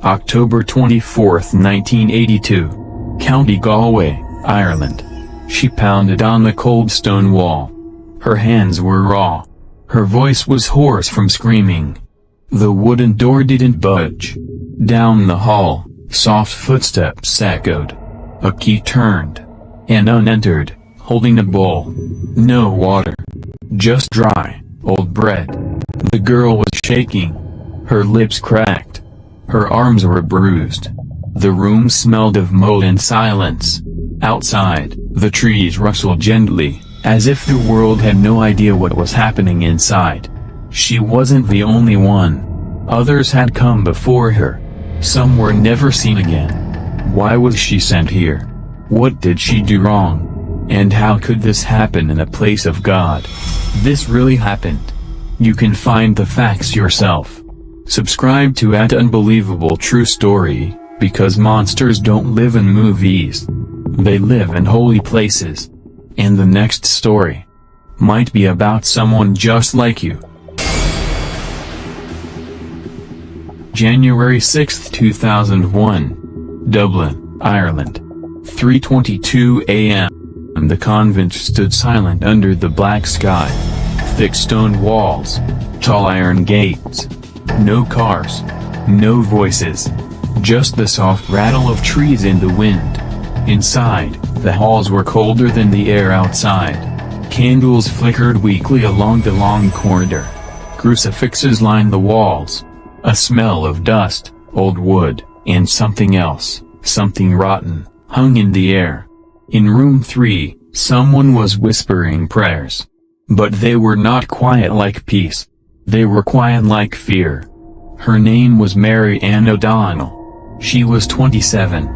October 24, 1982. County Galway, Ireland. She pounded on the cold stone wall. Her hands were raw. Her voice was hoarse from screaming. The wooden door didn't budge. Down the hall, soft footsteps echoed. A key turned. An nun entered, holding a bowl. No water. Just dry, old bread. The girl was shaking. Her lips cracked. Her arms were bruised. The room smelled of mold and silence. Outside, the trees rustled gently, as if the world had no idea what was happening inside. She wasn't the only one. Others had come before her. Some were never seen again. Why was she sent here? What did she do wrong? And how could this happen in a place of God? This really happened. You can find the facts yourself. Subscribe to @Unbelievable True Story, because monsters don't live in movies. They live in holy places. And the next story might be about someone just like you. January 6, 2001. Dublin, Ireland. 3:22 a.m. The convent stood silent under the black sky. Thick stone walls. Tall iron gates. No cars. No voices. Just the soft rattle of trees in the wind. Inside, the halls were colder than the air outside. Candles flickered weakly along the long corridor. Crucifixes lined the walls. A smell of dust, old wood, and something else, something rotten, hung in the air. In room 3, someone was whispering prayers. But they were not quiet like peace. They were quiet like fear. Her name was Mary Ann O'Donnell. She was 27.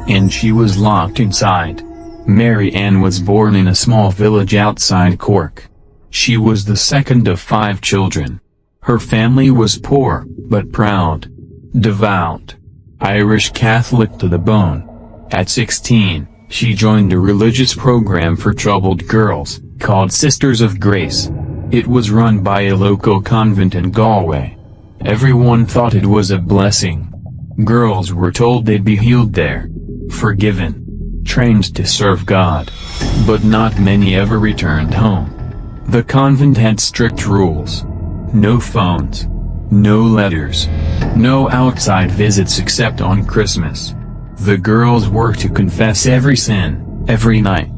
And she was locked inside. Mary Ann was born in a small village outside Cork. She was the second of 5 children. Her family was poor, but proud. Devout. Irish Catholic to the bone. At 16, she joined a religious program for troubled girls, called Sisters of Grace. It was run by a local convent in Galway. Everyone thought it was a blessing. Girls were told they'd be healed there, forgiven, trained to serve God. But not many ever returned home. The convent had strict rules. No phones. No letters. No outside visits except on Christmas. The girls were to confess every sin, every night.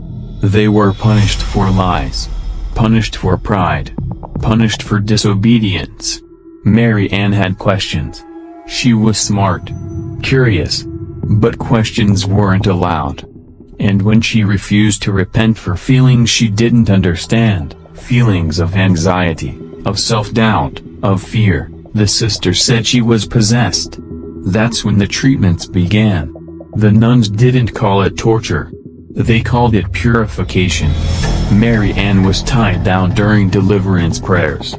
They were punished for lies. Punished for pride. Punished for disobedience. Mary Ann had questions. She was smart. Curious. But questions weren't allowed. And when she refused to repent for feelings she didn't understand, feelings of anxiety, of self-doubt, of fear, the sister said she was possessed. That's when the treatments began. The nuns didn't call it torture. They called it purification. Mary Ann was tied down during deliverance prayers.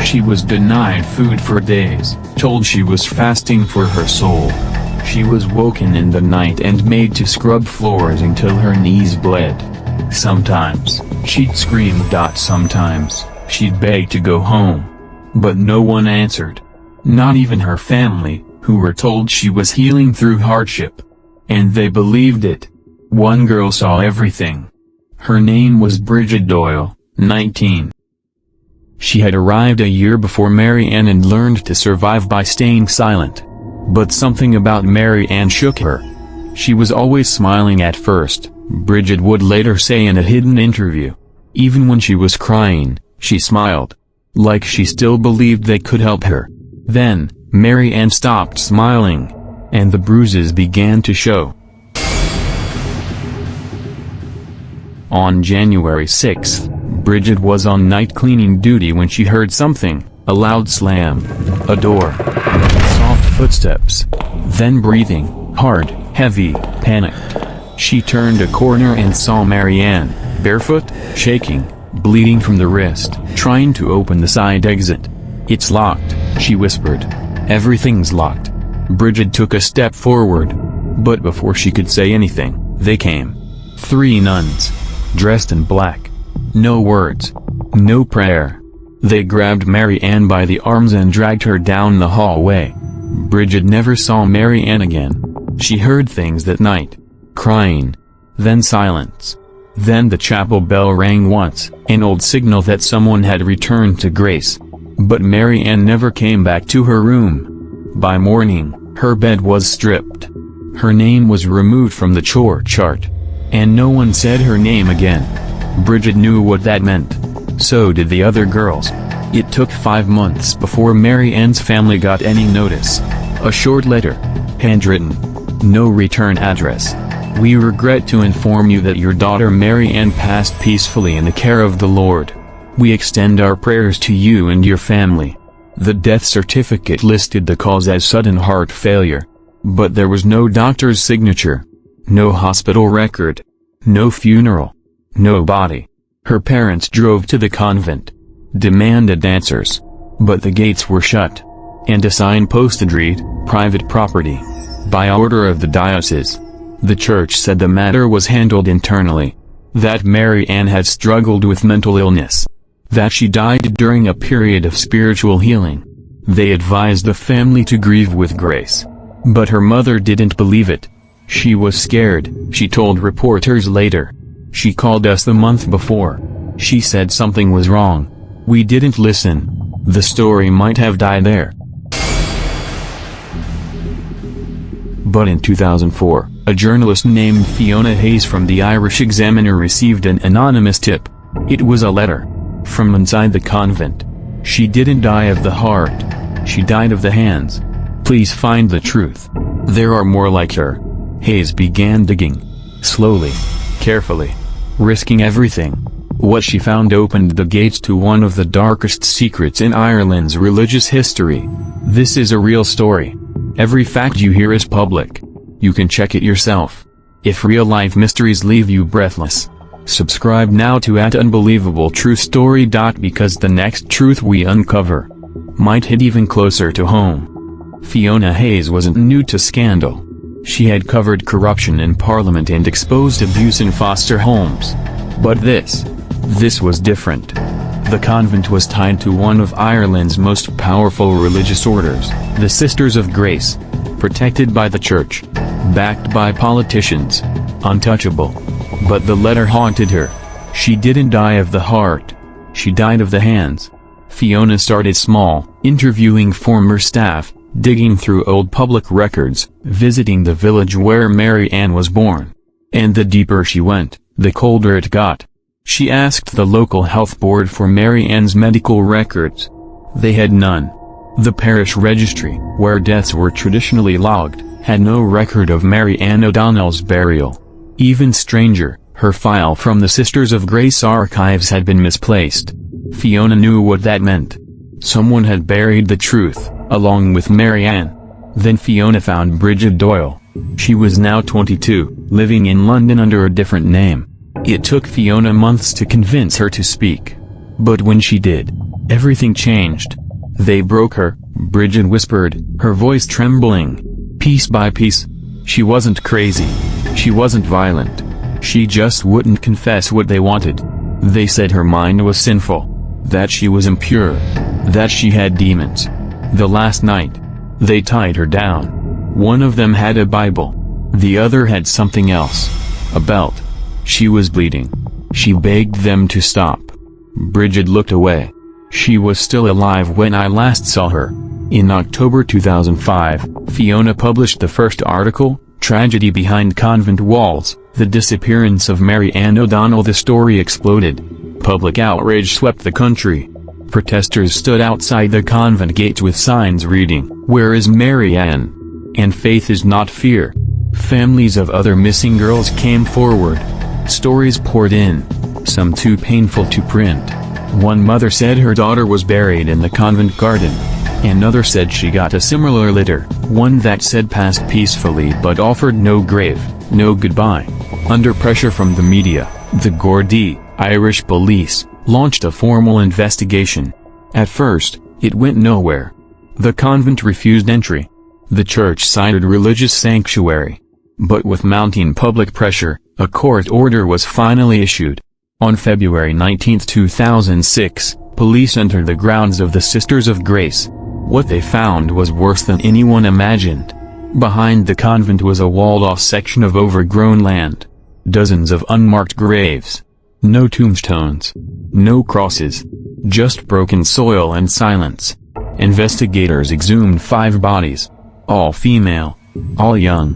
She was denied food for days, told she was fasting for her soul. She was woken in the night and made to scrub floors until her knees bled. Sometimes, she'd scream. Sometimes, she'd beg to go home. But no one answered. Not even her family, who were told she was healing through hardship. And they believed it. One girl saw everything. Her name was Bridget Doyle, 19. She had arrived a year before Mary Ann and learned to survive by staying silent. But something about Mary Ann shook her. She was always smiling at first, Bridget would later say in a hidden interview. Even when she was crying, she smiled. Like she still believed they could help her. Then, Mary Ann stopped smiling. And the bruises began to show. On January 6th, Bridget was on night cleaning duty when she heard something, a loud slam, a door, soft footsteps, then breathing, hard, heavy, panicked. She turned a corner and saw Mary Ann, barefoot, shaking, bleeding from the wrist, trying to open the side exit. "It's locked," she whispered. "Everything's locked." Bridget took a step forward. But before she could say anything, they came. 3 nuns. Dressed in black. No words. No prayer. They grabbed Mary Ann by the arms and dragged her down the hallway. Bridget never saw Mary Ann again. She heard things that night. Crying. Then silence. Then the chapel bell rang once, an old signal that someone had returned to grace. But Mary Ann never came back to her room. By morning, her bed was stripped. Her name was removed from the church. And no one said her name again. Bridget knew what that meant. So did the other girls. It took 5 months before Mary Ann's family got any notice. A short letter. Handwritten. No return address. We regret to inform you that your daughter Mary Ann passed peacefully in the care of the Lord. We extend our prayers to you and your family. The death certificate listed the cause as sudden heart failure. But there was no doctor's signature. No hospital record. No funeral. No body. Her parents drove to the convent. Demanded answers. But the gates were shut. And a sign posted read, "Private property." By order of the diocese. The church said the matter was handled internally. That Mary Ann had struggled with mental illness. That she died during a period of spiritual healing. They advised the family to grieve with grace. But her mother didn't believe it. She was scared, she told reporters later. She called us the month before. She said something was wrong. We didn't listen. The story might have died there. But in 2004, a journalist named Fiona Hayes from the Irish Examiner received an anonymous tip. It was a letter. From inside the convent. She didn't die of the heart. She died of the hands. Please find the truth. There are more like her. Hayes began digging. Slowly. Carefully. Risking everything. What she found opened the gates to one of the darkest secrets in Ireland's religious history. This is a real story. Every fact you hear is public. You can check it yourself. If real-life mysteries leave you breathless, subscribe now to @UnbelievableTrueStory. Because the next truth we uncover might hit even closer to home. Fiona Hayes wasn't new to scandal. She had covered corruption in Parliament and exposed abuse in foster homes. But this was different. The convent was tied to one of Ireland's most powerful religious orders, the Sisters of Grace. Protected by the church. Backed by politicians. Untouchable. But the letter haunted her. She didn't die of the heart. She died of the hands. Fiona started small, interviewing former staff, digging through old public records, visiting the village where Mary Ann was born. And the deeper she went, the colder it got. She asked the local health board for Mary Ann's medical records. They had none. The parish registry, where deaths were traditionally logged, had no record of Mary Ann O'Donnell's burial. Even stranger, her file from the Sisters of Grace archives had been misplaced. Fiona knew what that meant. Someone had buried the truth, along with Mary Ann. Then Fiona found Bridget Doyle. She was now 22, living in London under a different name. It took Fiona months to convince her to speak. But when she did, everything changed. They broke her, Bridget whispered, her voice trembling. Piece by piece. She wasn't crazy. She wasn't violent. She just wouldn't confess what they wanted. They said her mind was sinful. That she was impure. That she had demons. The last night, they tied her down. One of them had a Bible. The other had something else. A belt. She was bleeding. She begged them to stop. Bridget looked away. She was still alive when I last saw her. In October 2005, Fiona published the first article, Tragedy Behind Convent Walls, The Disappearance of Mary Ann O'Donnell. The story exploded. Public outrage swept the country. Protesters stood outside the convent gates with signs reading, "Where is Mary Ann?" and "Faith is not fear." Families of other missing girls came forward. Stories poured in, some too painful to print. One mother said her daughter was buried in the convent garden. Another said she got a similar letter, one that said passed peacefully but offered no grave, no goodbye. Under pressure from the media, the Gardaí, Irish police, launched a formal investigation. At first, it went nowhere. The convent refused entry. The church cited religious sanctuary. But with mounting public pressure, a court order was finally issued. On February 19, 2006, police entered the grounds of the Sisters of Grace. What they found was worse than anyone imagined. Behind the convent was a walled-off section of overgrown land. Dozens of unmarked graves. No tombstones. No crosses. Just broken soil and silence. Investigators exhumed 5 bodies. All female. All young.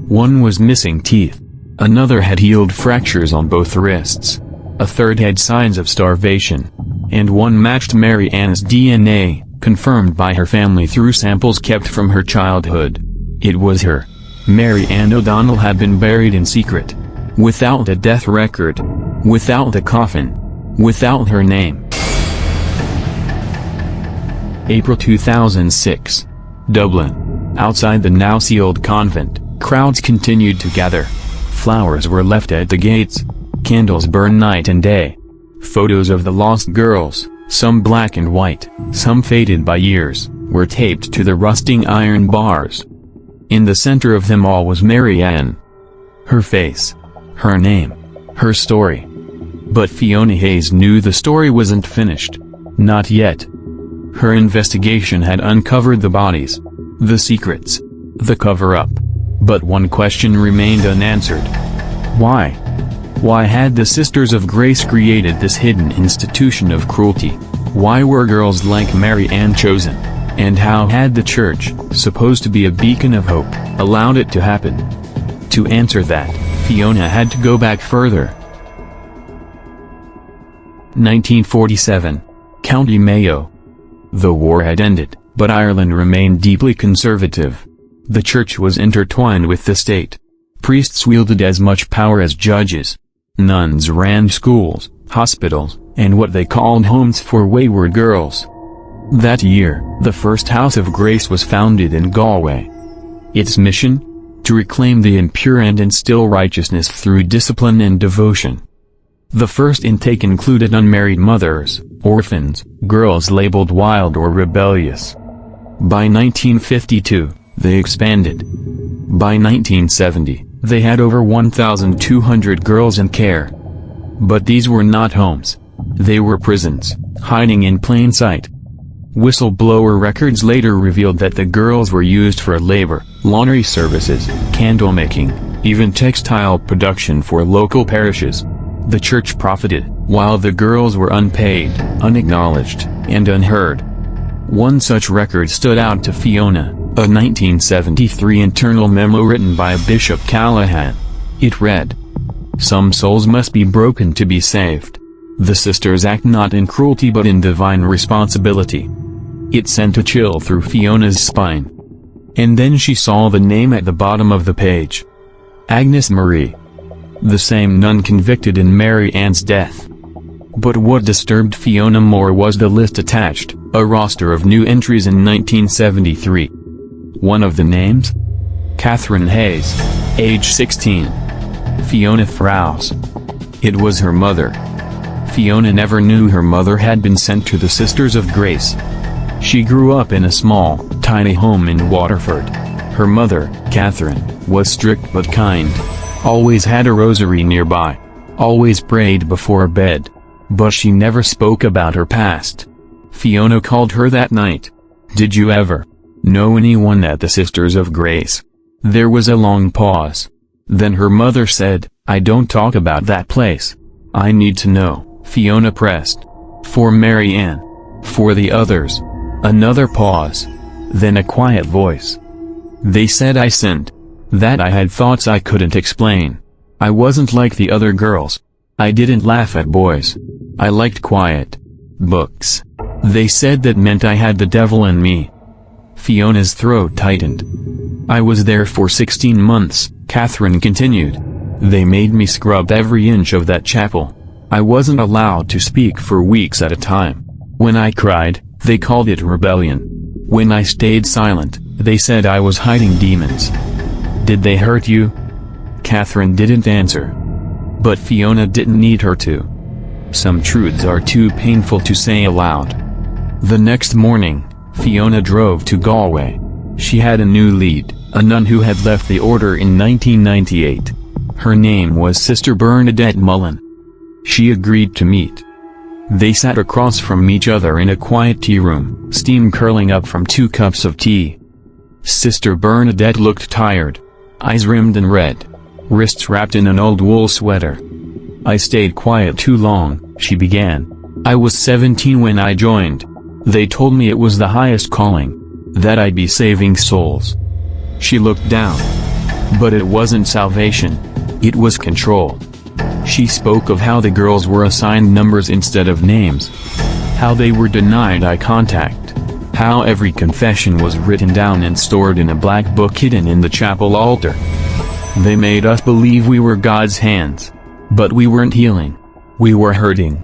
One was missing teeth. Another had healed fractures on both wrists. A third had signs of starvation. And one matched Mary Ann's DNA, confirmed by her family through samples kept from her childhood. It was her. Mary Ann O'Donnell had been buried in secret. Without a death record. Without a coffin. Without her name. April 2006. Dublin. Outside the now sealed convent, crowds continued to gather. Flowers were left at the gates. Candles burned night and day. Photos of the lost girls, some black and white, some faded by years, were taped to the rusting iron bars. In the center of them all was Mary Ann. Her face. Her name. Her story. But Fiona Hayes knew the story wasn't finished. Not yet. Her investigation had uncovered the bodies. The secrets. The cover-up. But one question remained unanswered. Why? Why had the Sisters of Grace created this hidden institution of cruelty? Why were girls like Mary Ann chosen? And how had the Church, supposed to be a beacon of hope, allowed it to happen? To answer that, Fiona had to go back further. 1947. County Mayo. The war had ended, but Ireland remained deeply conservative. The Church was intertwined with the state. Priests wielded as much power as judges. Nuns ran schools, hospitals, and what they called homes for wayward girls. That year, the first House of Grace was founded in Galway. Its mission? To reclaim the impure and instill righteousness through discipline and devotion. The first intake included unmarried mothers, orphans, girls labeled wild or rebellious. By 1952, they expanded. By 1970, they had over 1,200 girls in care. But these were not homes. They were prisons, hiding in plain sight. Whistleblower records later revealed that the girls were used for labor, laundry services, candle making, even textile production for local parishes. The Church profited, while the girls were unpaid, unacknowledged, and unheard. One such record stood out to Fiona, a 1973 internal memo written by Bishop Callahan. It read, "Some souls must be broken to be saved. The sisters act not in cruelty but in divine responsibility." It sent a chill through Fiona's spine. And then she saw the name at the bottom of the page. Agnes Marie. The same nun convicted in Mary Ann's death. But what disturbed Fiona more was the list attached, a roster of new entries in 1973. One of the names? Catherine Hayes, age 16. Fiona frows. It was her mother. Fiona never knew her mother had been sent to the Sisters of Grace. She grew up in a small, tiny home in Waterford. Her mother, Catherine, was strict but kind. Always had a rosary nearby. Always prayed before bed. But she never spoke about her past. Fiona called her that night. "Did you ever know anyone at the Sisters of Grace?" There was a long pause. Then her mother said, "I don't talk about that place. I need to know." Fiona pressed. "For Mary Ann. For the others." Another pause. Then a quiet voice. "They said I sinned. That I had thoughts I couldn't explain. I wasn't like the other girls. I didn't laugh at boys. I liked quiet books. They said that meant I had the devil in me." Fiona's throat tightened. "I was there for 16 months, Catherine continued. "They made me scrub every inch of that chapel. I wasn't allowed to speak for weeks at a time. When I cried, they called it rebellion. When I stayed silent, they said I was hiding demons." "Did they hurt you?" Catherine didn't answer. But Fiona didn't need her to. Some truths are too painful to say aloud. The next morning, Fiona drove to Galway. She had a new lead, a nun who had left the order in 1998. Her name was Sister Bernadette Mullen. She agreed to meet. They sat across from each other in a quiet tea room, steam curling up from 2 cups of tea. Sister Bernadette looked tired. Eyes rimmed and red. Wrists wrapped in an old wool sweater. "I stayed quiet too long," she began. "I was 17 when I joined. They told me it was the highest calling. That I'd be saving souls." She looked down. But it wasn't salvation. It was control. She spoke of how the girls were assigned numbers instead of names. How they were denied eye contact. How every confession was written down and stored in a black book hidden in the chapel altar. They made us believe we were God's hands. But we weren't healing. We were hurting.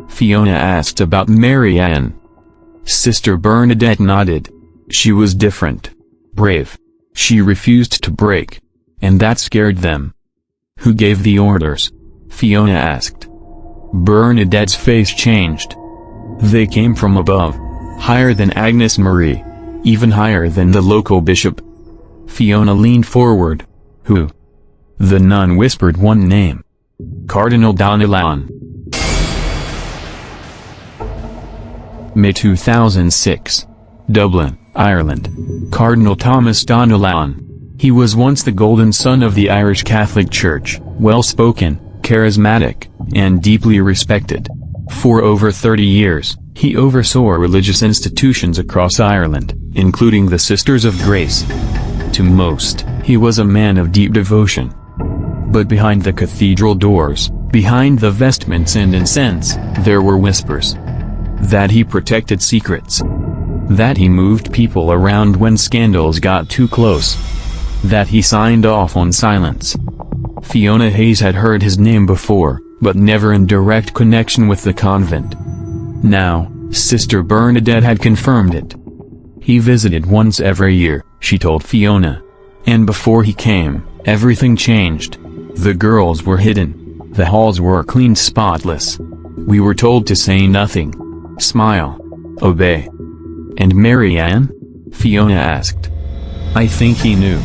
Fiona asked about Mary Ann. Sister Bernadette nodded. She was different. Brave. She refused to break. And that scared them. "Who gave the orders?" Fiona asked. Bernadette's face changed. "They came from above. Higher than Agnes Marie. Even higher than the local bishop." Fiona leaned forward. "Who?" The nun whispered one name. Cardinal Donnellan. May 2006. Dublin, Ireland. Cardinal Thomas Donnellan. He was once the golden son of the Irish Catholic Church, well-spoken, charismatic, and deeply respected. For over 30 years, he oversaw religious institutions across Ireland, including the Sisters of Grace. To most, he was a man of deep devotion. But behind the cathedral doors, behind the vestments and incense, there were whispers. That he protected secrets. That he moved people around when scandals got too close. That he signed off on silence. Fiona Hayes had heard his name before, but never in direct connection with the convent. Now, Sister Bernadette had confirmed it. He visited once every year, she told Fiona. And before he came, everything changed. The girls were hidden. The halls were clean, spotless. We were told to say nothing. Smile. Obey. And Mary Ann? Fiona asked. I think he knew.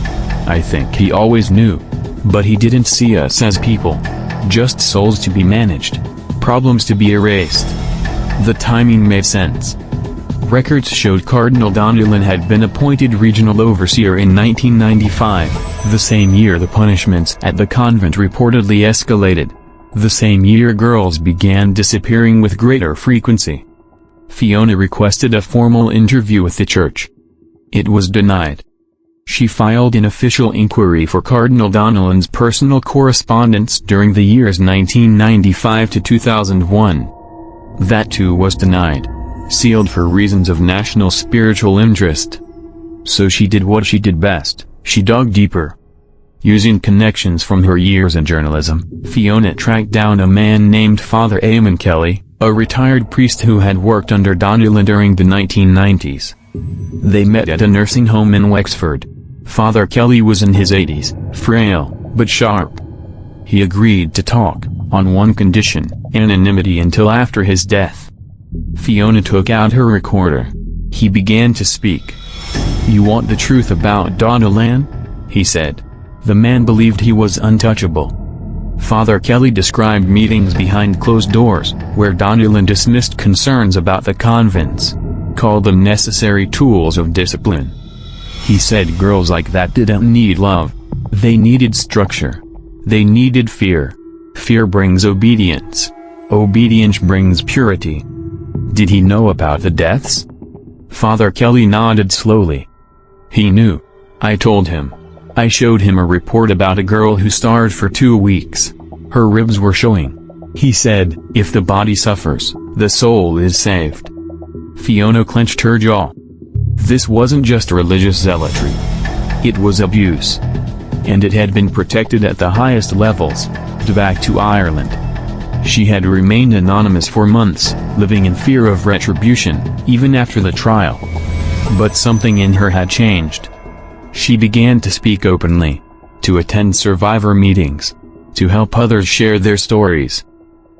I think he always knew. But he didn't see us as people. Just souls to be managed. Problems to be erased. The timing made sense. Records showed Cardinal Donnellan had been appointed regional overseer in 1995, the same year the punishments at the convent reportedly escalated. The same year girls began disappearing with greater frequency. Fiona requested a formal interview with the church. It was denied. She filed an official inquiry for Cardinal Donnellan's personal correspondence during the years 1995 to 2001. That too was denied. Sealed for reasons of national spiritual interest. So she did what she did best, she dug deeper. Using connections from her years in journalism, Fiona tracked down a man named Father Eamon Kelly, a retired priest who had worked under Donnellan during the 1990s. They met at a nursing home in Wexford. Father Kelly was in his 80s, frail, but sharp. He agreed to talk, on one condition, anonymity until after his death. Fiona took out her recorder. He began to speak. "You want the truth about Donnellan?" he said. The man believed he was untouchable. Father Kelly described meetings behind closed doors, where Donnellan dismissed concerns about the convents. Called them necessary tools of discipline. He said girls like that didn't need love. They needed structure. They needed fear. Fear brings obedience. Obedience brings purity. Did he know about the deaths? Father Kelly nodded slowly. He knew. I told him. I showed him a report about a girl who starved for 2 weeks. Her ribs were showing. He said, if the body suffers, the soul is saved. Fiona clenched her jaw. This wasn't just religious zealotry. It was abuse. And it had been protected at the highest levels. Back to Ireland. She had remained anonymous for months, living in fear of retribution, even after the trial. But something in her had changed. She began to speak openly. To attend survivor meetings. To help others share their stories.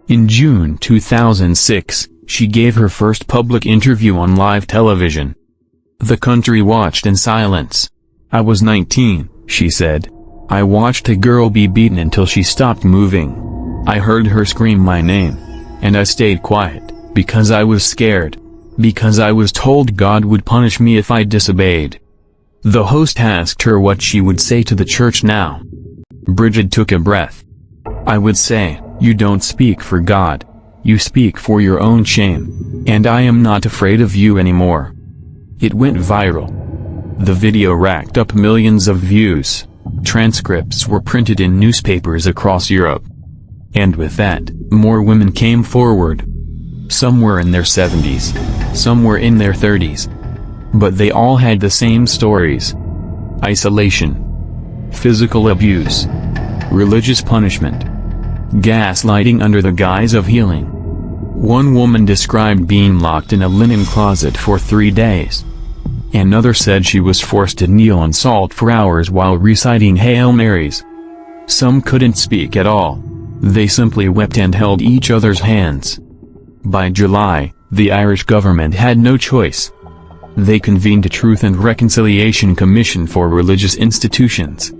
In June 2006, she gave her first public interview on live television. The country watched in silence. I was 19, she said. I watched a girl be beaten until she stopped moving. I heard her scream my name. And I stayed quiet. Because I was scared. Because I was told God would punish me if I disobeyed. The host asked her what she would say to the church now. Bridget took a breath. I would say, you don't speak for God. You speak for your own shame. And I am not afraid of you anymore. It went viral. The video racked up millions of views. Transcripts were printed in newspapers across Europe. And with that, more women came forward. Some were in their 70s. Some were in their 30s. But they all had the same stories. Isolation. Physical abuse. Religious punishment. Gaslighting under the guise of healing. One woman described being locked in a linen closet for 3 days. Another said she was forced to kneel on salt for hours while reciting Hail Marys. Some couldn't speak at all. They simply wept and held each other's hands. By July, the Irish government had no choice. They convened a Truth and Reconciliation Commission for religious institutions.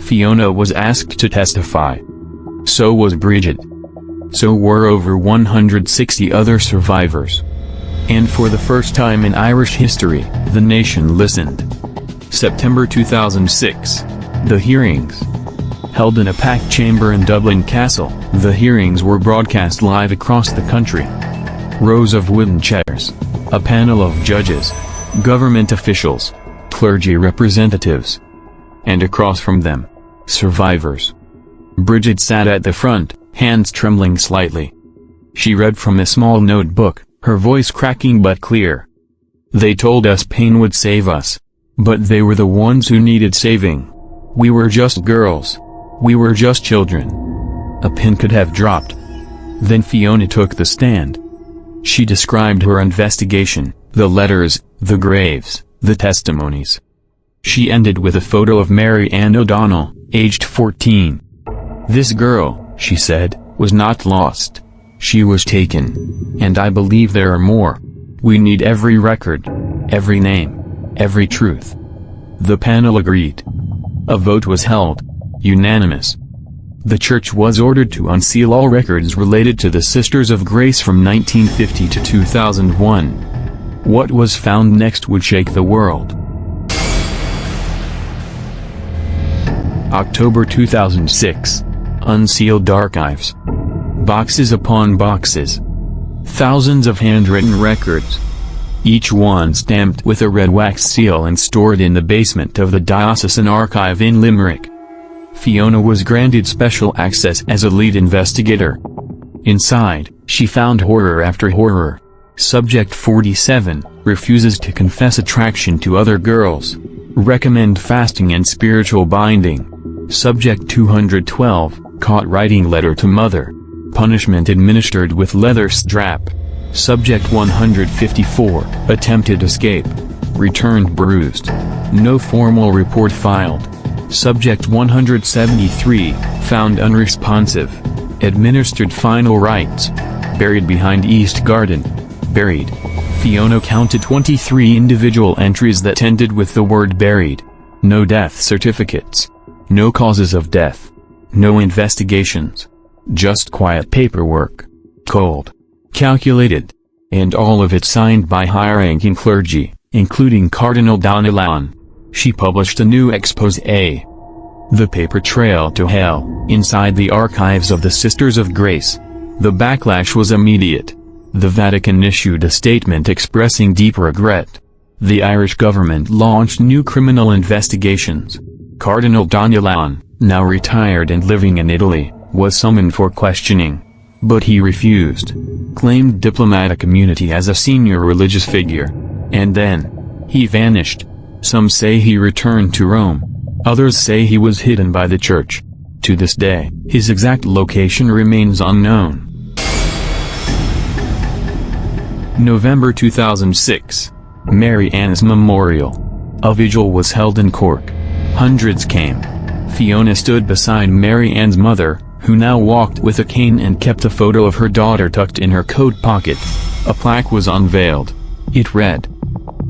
Fiona was asked to testify. So was Bridget. So were over 160 other survivors. And for the first time in Irish history, the nation listened. September 2006. The hearings. Held in a packed chamber in Dublin Castle, the hearings were broadcast live across the country. Rows of wooden chairs. A panel of judges. Government officials. Clergy representatives. And across from them, survivors. Bridget sat at the front, hands trembling slightly. She read from a small notebook, her voice cracking but clear. They told us pain would save us. But they were the ones who needed saving. We were just girls. We were just children. A pin could have dropped. Then Fiona took the stand. She described her investigation, the letters, the graves, the testimonies. She ended with a photo of Mary Ann O'Donnell, aged 14. This girl, she said, was not lost. She was taken. And I believe there are more. We need every record, every name, every truth. The panel agreed. A vote was held. Unanimous. The church was ordered to unseal all records related to the Sisters of Grace from 1950 to 2001. What was found next would shake the world. October 2006. Unsealed archives. Boxes upon boxes. Thousands of handwritten records. Each one stamped with a red wax seal and stored in the basement of the Diocesan Archive in Limerick. Fiona was granted special access as a lead investigator. Inside, she found horror after horror. Subject 47, refuses to confess attraction to other girls. Recommend fasting and spiritual binding. Subject 212, caught writing letter to mother. Punishment administered with leather strap. Subject 154, attempted escape. Returned bruised. No formal report filed. Subject 173, found unresponsive. Administered final rites. Buried behind East Garden. Buried. Fiona counted 23 individual entries that ended with the word buried. No death certificates. No causes of death. No investigations. Just quiet paperwork. Cold. Calculated. And all of it signed by high-ranking clergy, including Cardinal Donnellan. She published a new exposé. The Paper Trail to Hell, inside the archives of the Sisters of Grace. The backlash was immediate. The Vatican issued a statement expressing deep regret. The Irish government launched new criminal investigations. Cardinal Donnellan, now retired and living in Italy, was summoned for questioning. But he refused. Claimed diplomatic immunity as a senior religious figure. And then, he vanished. Some say he returned to Rome. Others say he was hidden by the church. To this day, his exact location remains unknown. November 2006. Mary Ann's Memorial. A vigil was held in Cork. Hundreds came. Fiona stood beside Mary Ann's mother, who now walked with a cane and kept a photo of her daughter tucked in her coat pocket. A plaque was unveiled. It read,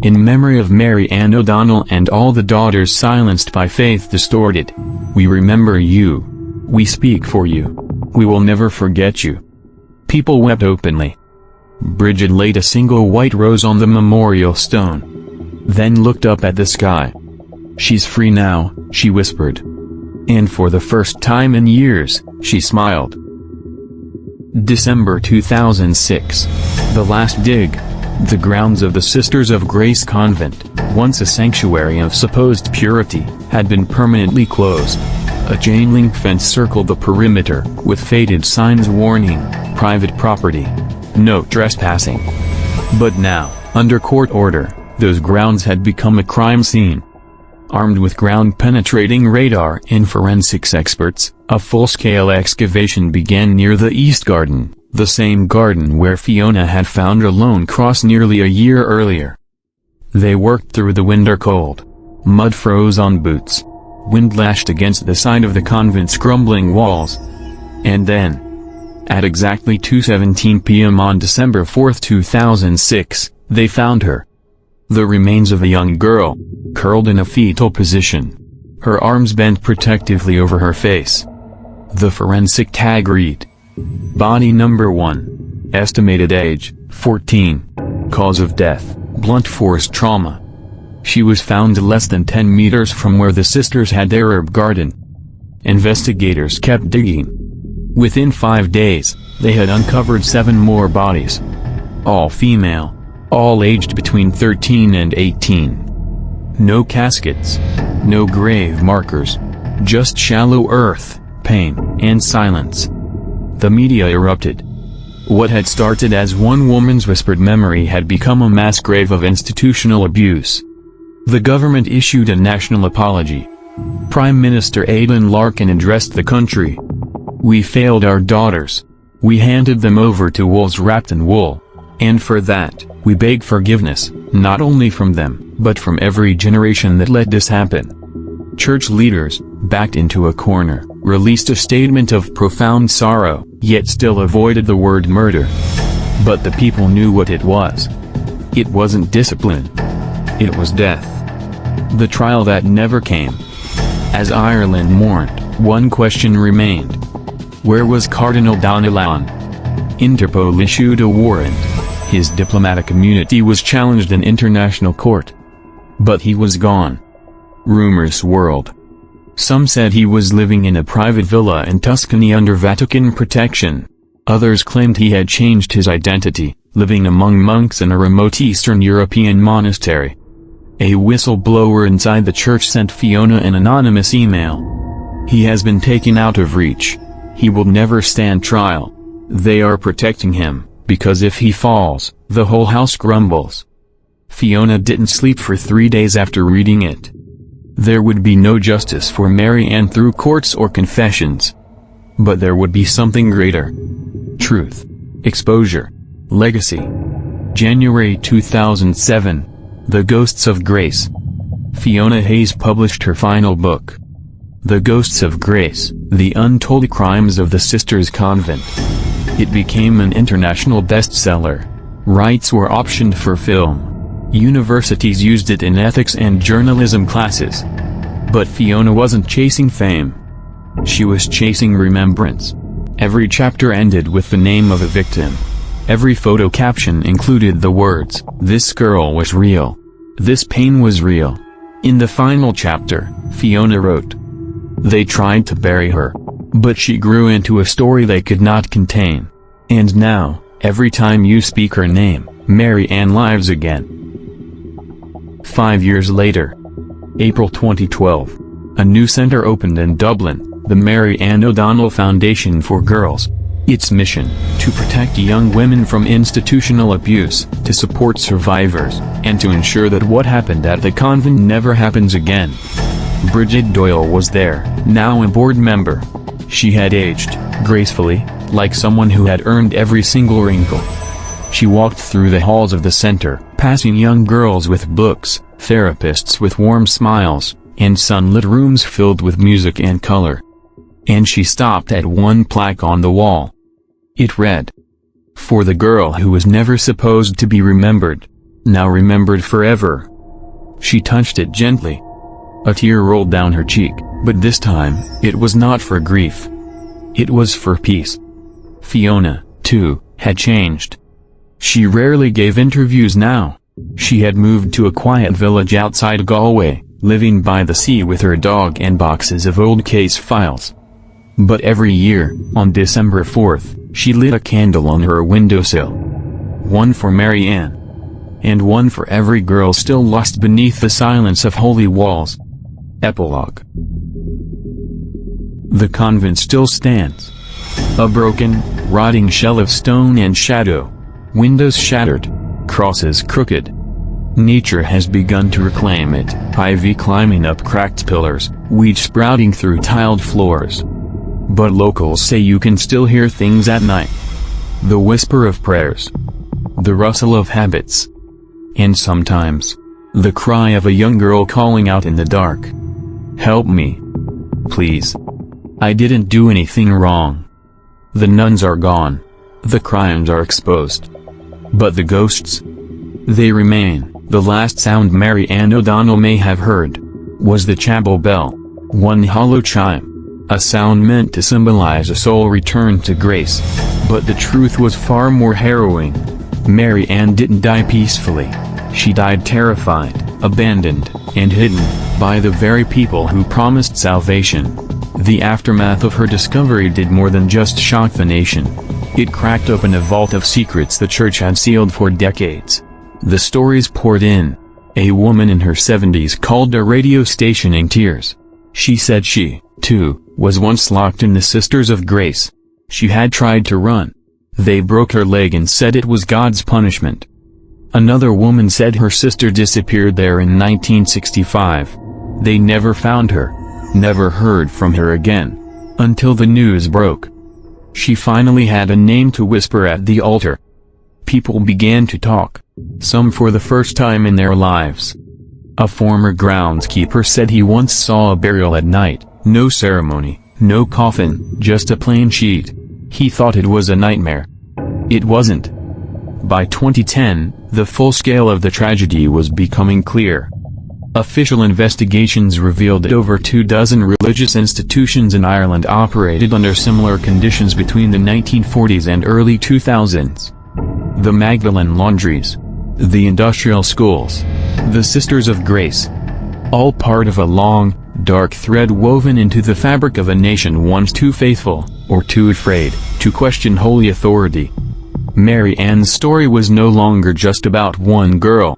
"In memory of Mary Ann O'Donnell and all the daughters silenced by faith distorted. We remember you. We speak for you. We will never forget you." People wept openly. Bridget laid a single white rose on the memorial stone. Then looked up at the sky. "She's free now," she whispered. And for the first time in years, she smiled. December 2006. The last dig. The grounds of the Sisters of Grace Convent, once a sanctuary of supposed purity, had been permanently closed. A chain-link fence circled the perimeter, with faded signs warning, "Private property. No trespassing." But now, under court order, those grounds had become a crime scene. Armed with ground-penetrating radar and forensics experts, a full-scale excavation began near the East Garden, the same garden where Fiona had found her lone cross nearly a year earlier. They worked through the winter cold. Mud froze on boots. Wind lashed against the side of the convent's crumbling walls. And then, at exactly 2:17 p.m. on December 4, 2006, they found her. The remains of a young girl, curled in a fetal position. Her arms bent protectively over her face. The forensic tag read: Body number 1. Estimated age, 14. Cause of death, blunt force trauma. She was found less than 10 meters from where the sisters had their herb garden. Investigators kept digging. Within 5 days, they had uncovered 7 more bodies. All female. All aged between 13 and 18. No caskets. No grave markers. Just shallow earth, pain, and silence. The media erupted. What had started as one woman's whispered memory had become a mass grave of institutional abuse. The government issued a national apology. Prime Minister Aidan Larkin addressed the country. "We failed our daughters. We handed them over to wolves wrapped in wool. And for that, we beg forgiveness, not only from them, but from every generation that let this happen." Church leaders, backed into a corner, released a statement of profound sorrow, yet still avoided the word murder. But the people knew what it was. It wasn't discipline. It was death. The trial that never came. As Ireland mourned, one question remained. Where was Cardinal Donnellan? Interpol issued a warrant. His diplomatic immunity was challenged in international court. But he was gone. Rumors swirled. Some said he was living in a private villa in Tuscany under Vatican protection. Others claimed he had changed his identity, living among monks in a remote Eastern European monastery. A whistleblower inside the church sent Fiona an anonymous email. "He has been taken out of reach. He will never stand trial. They are protecting him, because if he falls, the whole house crumbles." Fiona didn't sleep for 3 days after reading it. There would be no justice for Mary Ann through courts or confessions. But there would be something greater. Truth. Exposure. Legacy. January 2007. The Ghosts of Grace. Fiona Hayes published her final book. The Ghosts of Grace, The Untold Crimes of the Sisters Convent. It became an international bestseller. Rights were optioned for film. Universities used it in ethics and journalism classes. But Fiona wasn't chasing fame. She was chasing remembrance. Every chapter ended with the name of a victim. Every photo caption included the words, "This girl was real. This pain was real." In the final chapter, Fiona wrote, "They tried to bury her. But she grew into a story they could not contain. And now, every time you speak her name, Mary Ann lives again." 5 years later. April 2012. A new center opened in Dublin, the Mary Ann O'Donnell Foundation for Girls. Its mission, to protect young women from institutional abuse, to support survivors, and to ensure that what happened at the convent never happens again. Bridget Doyle was there, now a board member. She had aged, gracefully, like someone who had earned every single wrinkle. She walked through the halls of the center, passing young girls with books, therapists with warm smiles, and sunlit rooms filled with music and color. And she stopped at one plaque on the wall. It read, "For the girl who was never supposed to be remembered, now remembered forever." She touched it gently. A tear rolled down her cheek, but this time, it was not for grief. It was for peace. Fiona, too, had changed. She rarely gave interviews now. She had moved to a quiet village outside Galway, living by the sea with her dog and boxes of old case files. But every year, on December 4th, she lit a candle on her windowsill. One for Mary Ann. And one for every girl still lost beneath the silence of holy walls. Epilogue. The convent still stands. A broken, rotting shell of stone and shadow. Windows shattered. Crosses crooked. Nature has begun to reclaim it, ivy climbing up cracked pillars, weeds sprouting through tiled floors. But locals say you can still hear things at night. The whisper of prayers. The rustle of habits. And sometimes, the cry of a young girl calling out in the dark. Help me. Please. I didn't do anything wrong. The nuns are gone. The crimes are exposed. But the ghosts? They remain. The last sound Mary Ann O'Donnell may have heard was the chapel bell, one hollow chime, a sound meant to symbolize a soul returned to grace. But the truth was far more harrowing. Mary Ann didn't die peacefully. She died terrified, abandoned, and hidden by the very people who promised salvation. The aftermath of her discovery did more than just shock the nation. It cracked open a vault of secrets the church had sealed for decades. The stories poured in. A woman in her 70s called a radio station in tears. She said she, too, was once locked in the Sisters of Grace. She had tried to run. They broke her leg and said it was God's punishment. Another woman said her sister disappeared there in 1965. They never found her, never heard from her again, until the news broke. She finally had a name to whisper at the altar. People began to talk, some for the first time in their lives. A former groundskeeper said he once saw a burial at night, no ceremony, no coffin, just a plain sheet. He thought it was a nightmare. It wasn't. By 2010, the full scale of the tragedy was becoming clear. Official investigations revealed that over 24 religious institutions in Ireland operated under similar conditions between the 1940s and early 2000s. The Magdalene laundries, the industrial schools, the Sisters of Grace. All part of a long, dark thread woven into the fabric of a nation once too faithful, or too afraid, to question holy authority. Mary Ann's story was no longer just about one girl.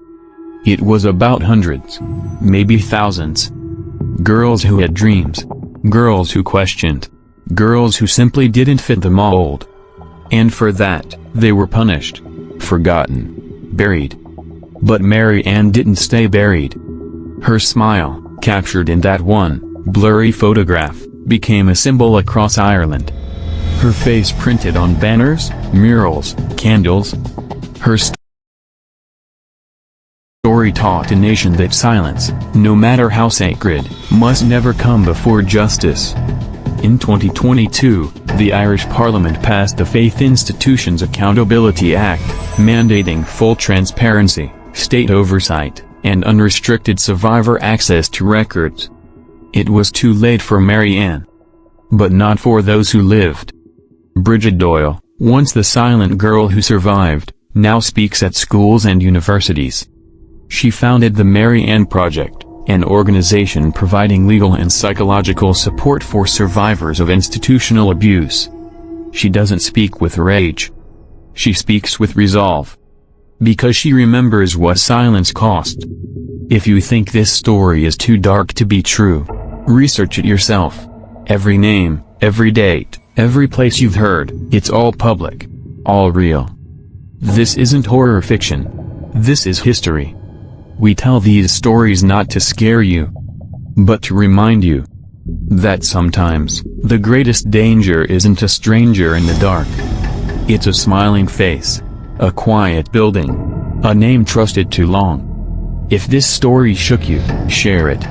It was about hundreds, maybe thousands. Girls who had dreams. Girls who questioned. Girls who simply didn't fit the mold. And for that, they were punished. Forgotten. Buried. But Mary Ann didn't stay buried. Her smile, captured in that one, blurry photograph, became a symbol across Ireland. Her face printed on banners, murals, candles. Her story taught a nation that silence, no matter how sacred, must never come before justice. In 2022, the Irish Parliament passed the Faith Institutions Accountability Act, mandating full transparency, state oversight, and unrestricted survivor access to records. It was too late for Mary Ann. But not for those who lived. Bridget Doyle, once the silent girl who survived, now speaks at schools and universities. She founded the Mary Ann Project, an organization providing legal and psychological support for survivors of institutional abuse. She doesn't speak with rage. She speaks with resolve. Because she remembers what silence cost. If you think this story is too dark to be true, research it yourself. Every name, every date, every place you've heard, it's all public. All real. This isn't horror fiction. This is history. We tell these stories not to scare you, but to remind you that sometimes, the greatest danger isn't a stranger in the dark. It's a smiling face, a quiet building, a name trusted too long. If this story shook you, share it.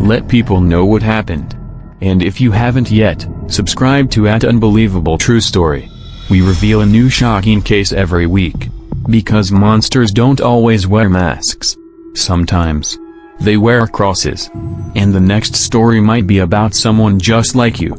Let people know what happened. And if you haven't yet, subscribe to @Unbelievable True Story. We reveal a new shocking case every week. Because monsters don't always wear masks. Sometimes, they wear crosses. And the next story might be about someone just like you.